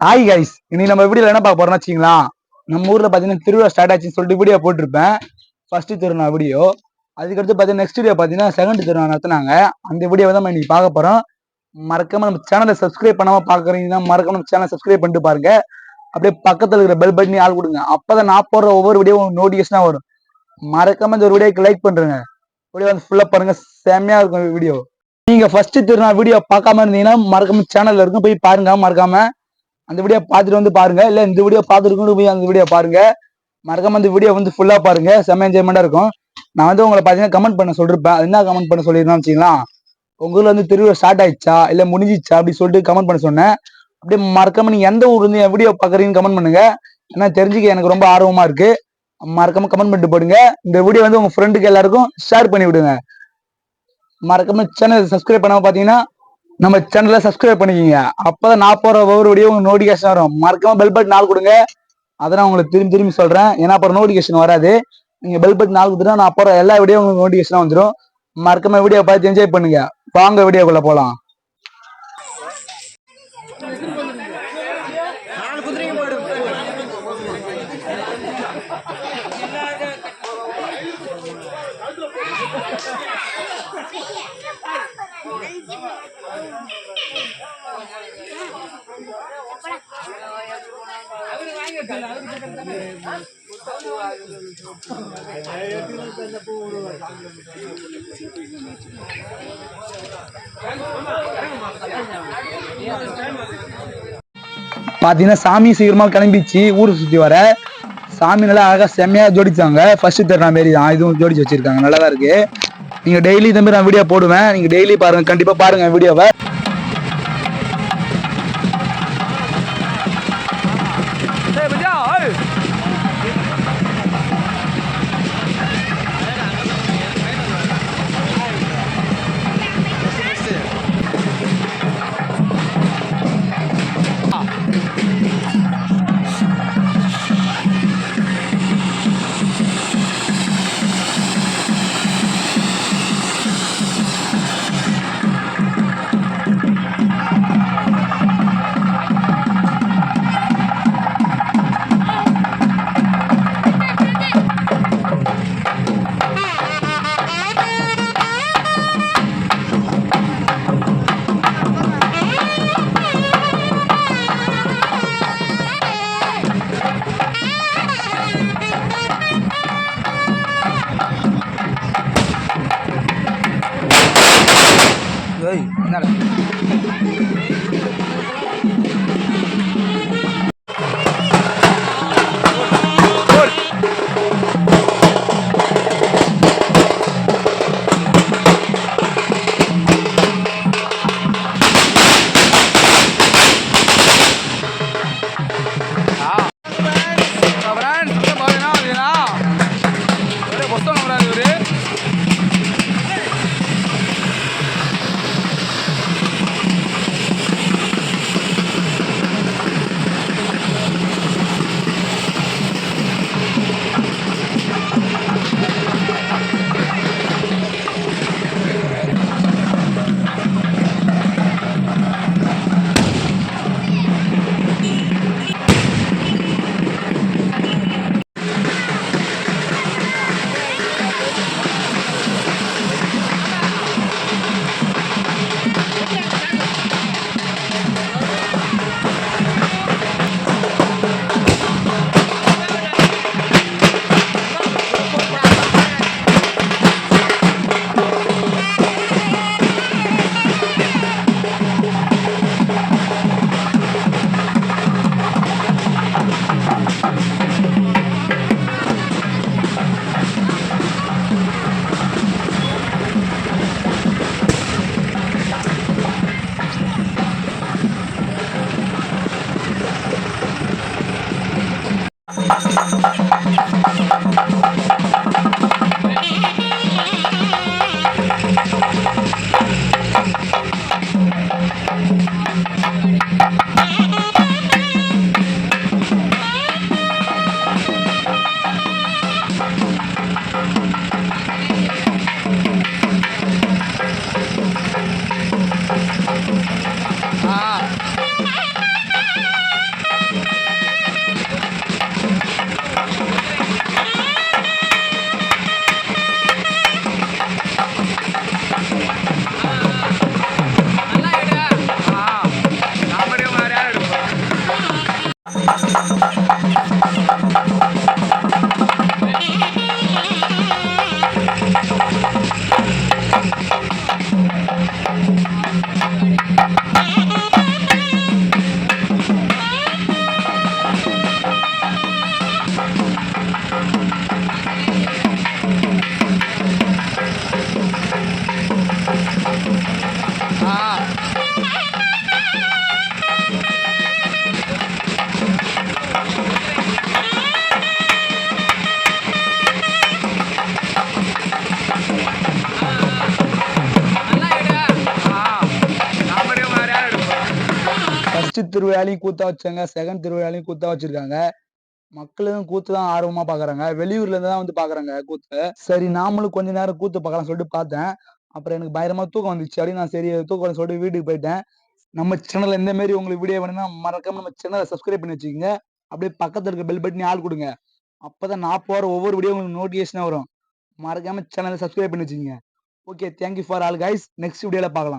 Hi guys, இன்னைக்கு நம்ம வீடியோல என்ன பார்க்க போறோம்னு வச்சுங்களா. நம்ம ஊர்ல பாத்தீங்கன்னா திருவிழா ஸ்டார்ட் ஆச்சுன்னு சொல்லிட்டு வீடியோ போட்டிருப்பேன். ஃபர்ஸ்ட் திருவிழா வீடியோ. அதுக்கடுத்து பாத்தீங்கன்னா நெக்ஸ்ட் வீடியோ பாத்தீங்கன்னா செகண்ட் திருவிழா நடத்தினாங்க. அந்த வீடியோ தான் நம்ம இன்னைக்கு பார்க்க போறோம். மறக்காம நம்ம சேனலை சப்ஸ்கிரைப் பண்ணாம பாக்குறீங்கன்னா மறக்காம நம்ம சேனலை சப்ஸ்கிரைப் பண்ணிட்டு பாருங்க. அப்படியே பக்கத்துல இருக்கிற பெல் பட்டனி ஆள் கொடுங்க. அப்பதான் நான் போடுற ஒவ்வொரு வீடியோ நோட்டிபிகேஷனா வரும். மறக்காம இந்த ஒரு வீடியோக்கு லைக் பண்றேங்க. வீடியோ வந்து ஃபுல்லா பாருங்க, செம்மையா இருக்கும் வீடியோ. நீங்க ஃபர்ஸ்ட் திருவிழா வீடியோ பார்க்காம இருந்தீங்கன்னா மறக்காம சேனல்ல இருக்கும் போய் பாருங்க. மறக்காம அந்த வீடியோ பார்த்துட்டு வந்து பாருங்க. இல்ல இந்த வீடியோ பார்த்துட்டு போய் அந்த வீடியோ பாருங்க. மறக்காம அந்த வீடியோ வந்து ஃபுல்லா பாருங்க, செம்ம என்ஜாய்மெண்டா இருக்கும். நான் வந்து உங்களை பாத்தீங்கன்னா கமெண்ட் பண்ண சொல்லிருப்பேன். என்ன கமெண்ட் பண்ண சொல்லிருந்தேன் வச்சுங்களா. உங்க ஊர்ல வந்து திருவிழா ஸ்டார்ட் ஆயிடுச்சா இல்ல முடிஞ்சிச்சா அப்படி சொல்லிட்டு கமெண்ட் பண்ண சொன்னேன். அப்படியே மறக்காம நீங்க எந்த ஊர்ல இருந்து என் வீடியோ பாக்குறீங்கன்னு கமெண்ட் பண்ணுங்க. ஏன்னா தெரிஞ்சுக்க எனக்கு ரொம்ப ஆர்வமா இருக்கு. மறக்காம கமெண்ட் பண்ணிட்டு போடுங்க. இந்த வீடியோ வந்து உங்க ஃப்ரெண்டுக்கு எல்லாருக்கும் ஷேர் பண்ணி விடுங்க. மறக்காம சேனல் சப்ஸ்கிரைப் பண்ணாம பாத்தீங்கன்னா நம்ம சேனலை சப்ஸ்கிரைப் பண்ணிக்கிங்க. அப்பதான் நான் போற ஒவ்வொரு வீடியோ உங்களுக்கு நோட்டிபிகேஷன் வரும். மறக்காம பெல் பட்டன் ஆள் கொடுங்க. அதான் உங்களுக்கு திரும்பி திரும்பி சொல்றேன். ஏன்னா அப்புறம் நோட்டிபிகேஷன் வராது. நீங்க பெல் பட்டன் ஆள் கொடுத்தா நான் போற எல்லா வீடியோ உங்களுக்கு நோட்டிபிகேஷன் வந்துடும். மறக்காம வீடியோ பார்த்து என்ஜாய் பண்ணுங்க. வாங்க வீடியோக்குள்ள போலாம். பாத்தீங்கன்னா சாமி சீக்கிரமா கிளம்பிச்சு ஊரை சுத்தி வர. சாமி நல்லா அழகா செம்மையா ஜோடிச்சாங்க. ஃபர்ஸ்ட் தர மாரி தான் இதுவும் ஜோடிச்சு வச்சிருக்காங்க. நல்லா தான் இருக்கு. நீங்க டெய்லி இந்த மாதிரி நான் வீடியோ போடுவேன். நீங்க டெய்லி பாருங்க, கண்டிப்பா பாருங்க வீடியோவை. என்னடா ஃபர்ஸ்ட் திருவிழாலையும் கூத்தா வச்சாங்க, செகண்ட் திருவிழாலையும் கூத்தா வச்சிருக்காங்க. மக்களும் கூத்து தான் ஆர்வமா பாக்குறாங்க. வெளியூர்ல இருந்து தான் வந்து பாக்குறாங்க கூத்து. சரி நாமளும் கொஞ்ச நேரம் கூத்து பார்க்கலாம் சொல்லிட்டு பார்த்தேன். அப்புறம் எனக்கு பயங்கரமா தூக்கம் வந்துச்சு. அப்படின்னு நான் சரி தூக்கம் சொல்லிட்டு வீட்டுக்கு போயிட்டேன். நம்ம சேனல்ல இந்த மாதிரி உங்களுக்கு வீடியோ வேணும்னா மறக்காம நம்ம சேனலை சப்ஸ்கிரைப் பண்ணி வச்சுக்கோங்க. அப்படியே பக்கத்துல இருக்க பெல் பட்டனி ஆள் கொடுங்க. அப்பதான் நான் போற ஒவ்வொரு வீடியோ உங்களுக்கு நோட்டிஃபிகேஷனா வரும். மறக்காம சேனலை சப்ஸ்கிரைப் பண்ணி வச்சுக்கோங்க. Okay, thank you for all guys. Next வீடியோல பார்க்கலாம்.